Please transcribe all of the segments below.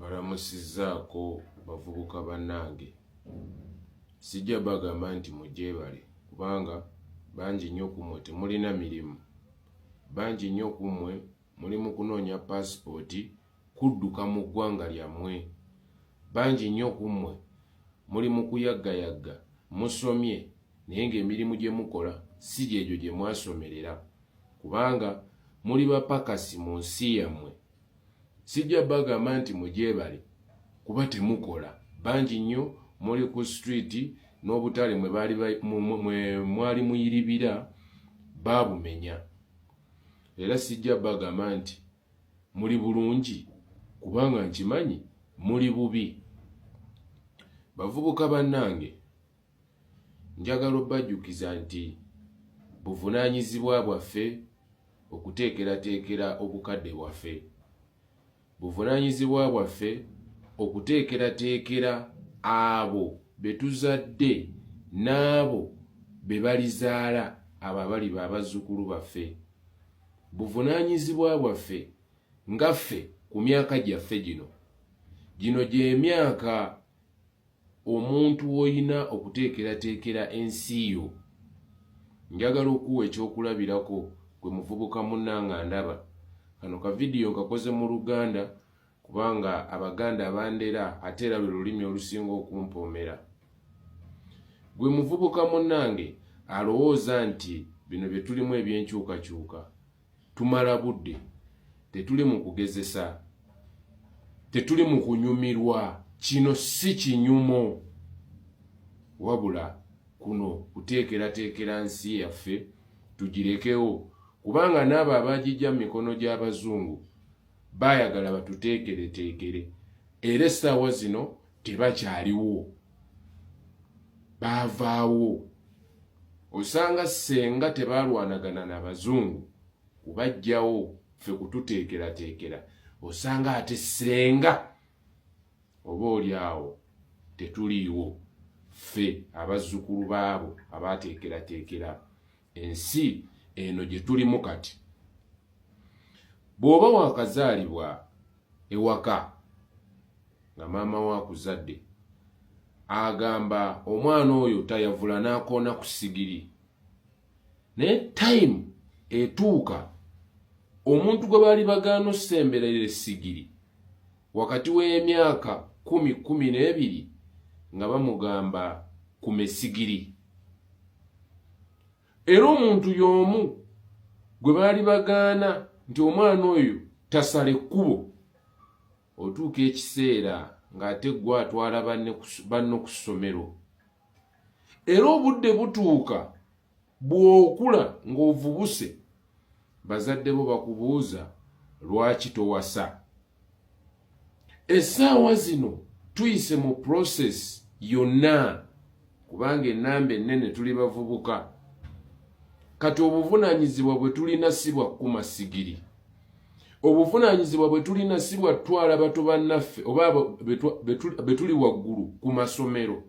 Mbalamusizaako bavubuka bannange. Sijja bagamba nti mujeebale kubanga bangi nnyo ku mmwe temulina mirimu. Bangi nnyo ku mmwe muli mu kunoonya paasipooti kudduka mu ggwanga lyammwe. Bangi nnyo ku mmwe muli mu kuyaggayagga musomye naye ng'emirimu gye mukola si gyegyo gye mwasomerera kubanga muli bapakasi mu nsi yammwe. Sijja bagamba nti mujeebale kuba temukola. Bangi nnyo muli ku street n'obutale mwe mwali muyiribira baabumenya. Era sijja bagamba nti muli bulungi kubanga nkimanyi muli bubi. Bavubuka bannange, njagala obbajjukiza nti buvunaanyizibwa bwaffe okuteekerateekera obukadde bwaffe. Buvunaanyizibwa bwaffe okuteekerateekera abo be tuzadde n'abo be balizaala abo abali babazzukulu baffe. Buvunaanyizibwa bwaffe ngaffe ku myaka gyaffe gino gy'emyaka omuntu w'olina okuteekerateekera ensi yo. Njagala okuwa ekyokulabirako gwe muvubuka munnanga ndaba. Kano ka vidiyo nkakoze mu Luganda kubanga Abaganda bandera ate era lwe lulimi olusinga okumpoomera. Gwe muvubuka munnange alowooza nti bino bye tulimu ebyenkyukakyuka tumala budde, tetuli mu kugezesa, tetuli mu kunyumirwa. Kino si kinyumo wabula kuno kuteekerateekera nsi yaffe tugirekewo kubanga n'abo abagijja mu mikono gy'Abazungu baayagala batuteekereteekere era essaawa zino tebakyaliwo, baavaawo. Osanga senga tebaalwanagana n'Abazungu kubajjawo ffe kututeekerateekera, osanga ate senga oba oli awo tetuliiwo ffe abazzukulu baabo abaateekerateekera ensi eno gye tulimu kati. Bw'oba waakazaalibwa ewaka nga maama wo akuzadde agamba omwana oyo tayavula n'akoona ku sigiri, naye time etuuka omuntu gwe baali bagaana ossemberera essigiri wakati w'emyaka 10-12 nga bamugamba kuma essigiri. Era omuntu y'omu gwe baali bagaana nti omwana oyo tasala ekkubo, otuuka ekiseera ng'ate gwe atwala banno ku ssomero. Era obudde butuuka bw'okula ng'ovubuse, bazadde bo bakubuuza lwaki towasa. Essaawa zino tuyise mu process yonna kubanga ennamba ennene tuli bavubuka. Kati obuvunaanyizibwa bwe tulina si bwa kkuma sigiri. Obuvunaanyizibwa bwe tulina si bwa twala bato bannaffe oba be tuli waggulu ku masomero.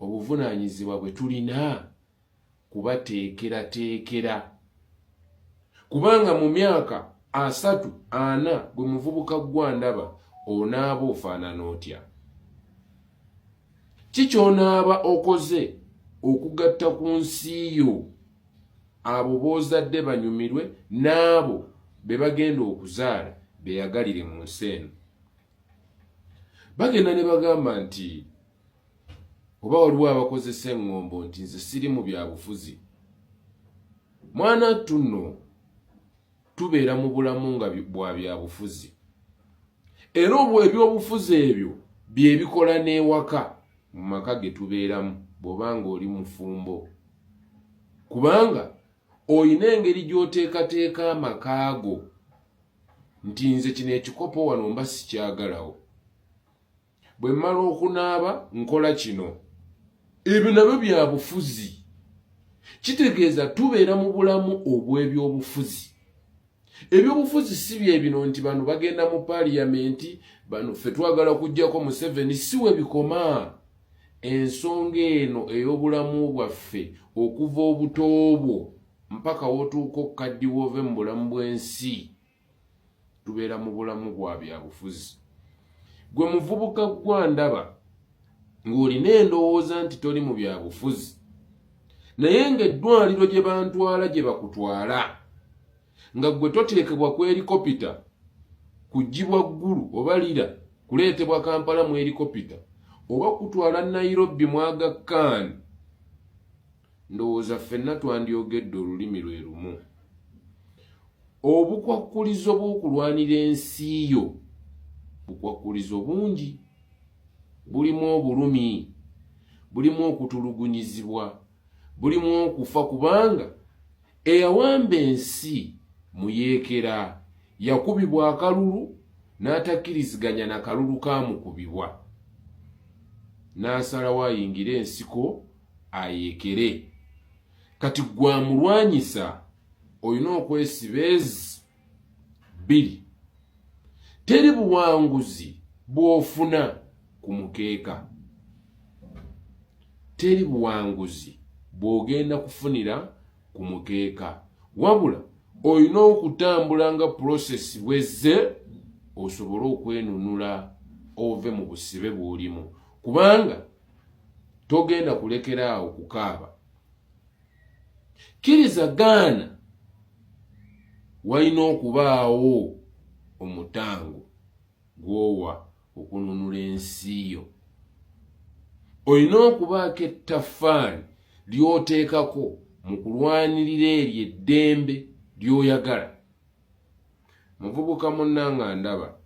Obuvunaanyizibwa bwe tulina kubateekerateekera. Kubanga mu myaka 30-40 gwe muvubuka gwandaba onaaba ofaanana otya? Ki ky'onaaba okoze okugatta ku nsi yo abo b'ozadde banyumirwe n'abo be bagenda okuzaala beyagalire mu nsi eno? Bagenda ne bagamba nti oba waliwo abakozesa eŋŋombo nti nze siri mu byabufuzi. Mwana tunno tubeera mu bulamu nga bwa byabufuzi. Era ebyobufuzi ebyo bye bikola n'ewaka mu maka ge tubeeramu bw'obanga oli mufumbo. Kubanga oyina engeri gy'oteekateeka amaka go nti nze kino ekikopo wano mba sikyagalawo. Bwe mmala okunaaba nkola kino. Ebyo nabyo bya bufuzi. Kitegeeza tubeera mu bulamu obw'ebyobufuzi. Ebyobufuzi si bye bino nti bano bagenda mu paliyamenti, bano ffe twagala kuggyako Museveni, si we bikoma. Ensonga eno ey'obulamu bwaffe okuva obuto bwo mpaka w'otuuka okukaddiwa ove mu bulamu bw'ensi, tubeera mu bulamu bwa byabufuzi. gwe muvubuka gwandaba ng'olina endowooza nti toli mu byabufuzi naye ng'eddwaliro gye bantwala gye bakutwala nga gwe toteekebwa ku helikopita kuggyibwa ggulu oba lira kuleetebwa Kampala mu helikopita oba kutwala Nairobi mu Aga Khan, ndowooza ffenna twandyogedde olulimi lwe lumu. Obukwakkulizo bw'okulwanira ensi yo bukwakkulizo bungi, bulimu obulumi, bulimu okutulugunyizibwa, bulimu okufa kubanga eyawamba ensi muyeekera yakubibwa akalulu n'atakkiriziganya na kalulu kaamukubibwa n'asalawo ayingire ensiko ayeekere. Kati gwamulwanyisa olina okwesiba ezi bbiri. Teri buwanguzi bw'ofuna ku mukeeka, teri buwanguzi bw'ogenda kufunira ku mukeeka, wabula olina okutambula nga prosesi bwezze osobole okwenunula ove mu busibe bw'olimu, kubanga togenda kulekera awo kukaaba. Kkiriza gaana, walina okubaawo omutango gw'owa okununula ensi yo. Olina okubaako ettaffaali ly'oteekako mu kulwanirira eryo eddembe ly'oyagala. Muvubuka munnanga ndaba,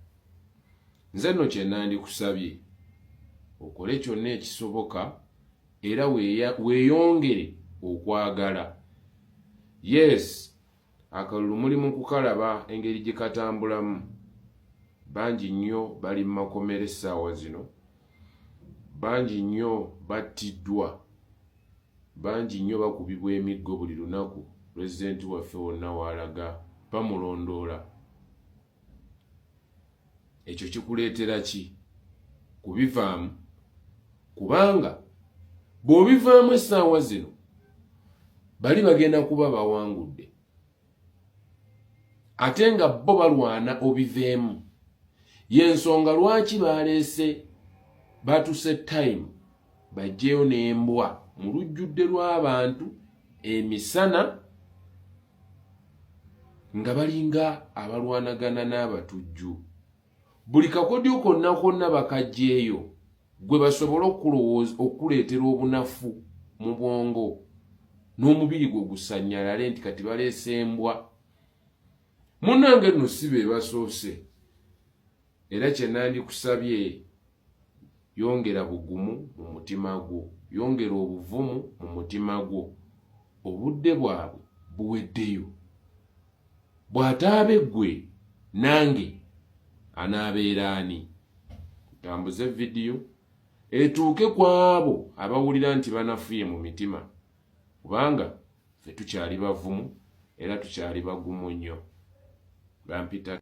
nze nno kye nandikusabye okole kyonna ekisoboka era weeyongere okwagala. Yes, akalulu mulimu kukalaba engeri gye katambulamu. Bangi nnyo bali mu makomera essaawa zino, bangi nnyo battiddwa, bangi nnyo bakubibwa emiggo buli lunaku. Pulezidenti waffe wonna w'alaga bamulondoola. Ekyo kikuleetera ki? Kubivaamu, kubanga bw'obivaamu essaawa zino bali bagenda kuba bawangudde, ate nga bo balwana obiveemu. Y'ensonga lwaki baleese batuse time bajjeyo n'embwa mu lujjudde lw'abantu emisana nga balinga abalwanagana n'abatujju. Buli kakodyo konna konna bakajjeeyo gwe basobole okuleetera obunafu mu bwongo n'omubiri gwe gusannyalale nti kati baleese embwa. Munnange nno si be basoose, era kye nandikusabye, yongera bugumu mu mutima gwo, yongera obuvumu mu mutima gwo. Obudde bwabwe buweddeyo. Bw'ataabe ggwe nange anaabeera ani? Tambuze vidiyo etuuke ku abo abawulira nti banafuye mu mitima, kubanga ffe tukyali bavumu era tukyali bagumu nnyo. Bampita